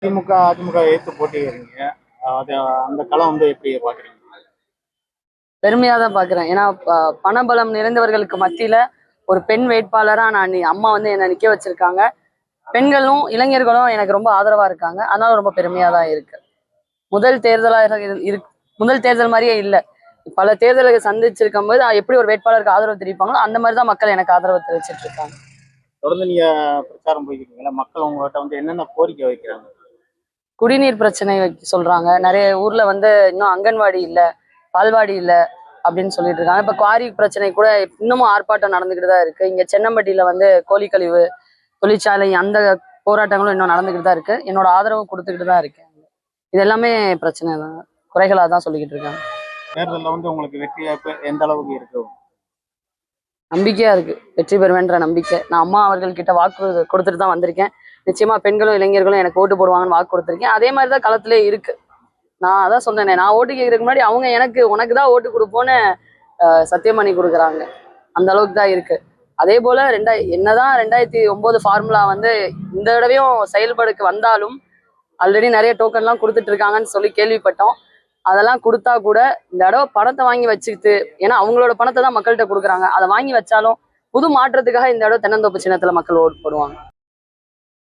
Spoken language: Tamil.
திமுக, அதிமுக எதிர்த்து போட்டியிடுறீங்க. அது அந்த களம் எப்படி பாக்குறீங்க? பெருமையா தான் பாக்குறேன். ஏன்னா பணபலம் நிறைந்தவர்களுக்கு மத்தியில ஒரு பெண் வேட்பாளரா நான் அம்மா என்ன நிக்க வச்சிருக்காங்க. பெண்களும் இளைஞர்களும் எனக்கு ரொம்ப ஆதரவா இருக்காங்க. அதனால ரொம்ப பெருமையா தான் இருக்கு. முதல் தேர்தலா முதல் தேர்தல் மாதிரியே இல்ல. பல தேர்தல்களை சந்திச்சிருக்கும் போது எப்படி ஒரு வேட்பாளருக்கு ஆதரவு தெரிவிப்பாங்களோ அந்த மாதிரிதான் மக்கள் எனக்கு ஆதரவு தெரிவிச்சிட்டு இருக்காங்க. தொடர்ந்து நீங்க பிரச்சாரம் போய்க்கிறீங்களா? மக்கள் உங்ககிட்ட என்னென்ன கோரிக்கை வைக்கிறாங்க? குடிநீர் பிரச்சனை சொல்றாங்க. நிறைய ஊர்ல இன்னும் அங்கன்வாடி இல்ல, பால்வாடி இல்ல அப்படின்னு சொல்லிட்டு இருக்காங்க. இப்ப குவாரி பிரச்சனை கூட இன்னமும் ஆர்ப்பாட்டம் நடந்துகிட்டு தான் இருக்கு. இங்க சென்னம்பட்டியில கோழிக்கழிவு தொழிற்சாலை அந்த போராட்டங்களும் இன்னும் நடந்துகிட்டு தான் இருக்கு. என்னோட ஆதரவு கொடுத்துக்கிட்டு தான் இருக்கேன். இது எல்லாமே பிரச்சனை தான், குறைகளா தான் சொல்லிக்கிட்டு இருக்காங்க. தேர்தலில் உங்களுக்கு வெற்றி வாய்ப்பு எந்த அளவுக்கு இருக்கு? நம்பிக்கையா இருக்கு, வெற்றி பெறுவேன்ற நம்பிக்கை. நான் அம்மா அவர்கள் கிட்ட வாக்கு கொடுத்துட்டு தான் வந்திருக்கேன். நிச்சயமா பெண்களும் இளைஞர்களும் எனக்கு ஓட்டு போடுவாங்கன்னு வாக்கு கொடுத்துருக்கேன். அதே மாதிரிதான் களத்திலே இருக்கு. நான் அதான் சொன்னேனே, நான் ஓட்டு கேட்கறதுக்கு முன்னாடி அவங்க உனக்கு தான் ஓட்டு கொடுப்போன்னு சத்தியம் பண்ணி கொடுக்குறாங்க. அந்த அளவுக்கு தான் இருக்கு. அதே போல என்னதான் 2009 ஃபார்முலா இந்த தடவையும் செயல்படுக்கு வந்தாலும் ஆல்ரெடி நிறைய டோக்கன்லாம் கொடுத்துட்டு இருக்காங்கன்னு சொல்லி கேள்விப்பட்டோம். அதெல்லாம் கொடுத்தா கூட இந்த தடவை பணத்தை வாங்கி வச்சுக்கிட்டு, ஏன்னா அவங்களோட பணத்தை தான் மக்கள்கிட்ட கொடுக்குறாங்க. அதை வாங்கி வச்சாலும் புது மாற்றத்துக்காக இந்த தடவை தென்னந்தோப்பு சின்னத்துல மக்கள் ஓட்டு போடுவாங்க.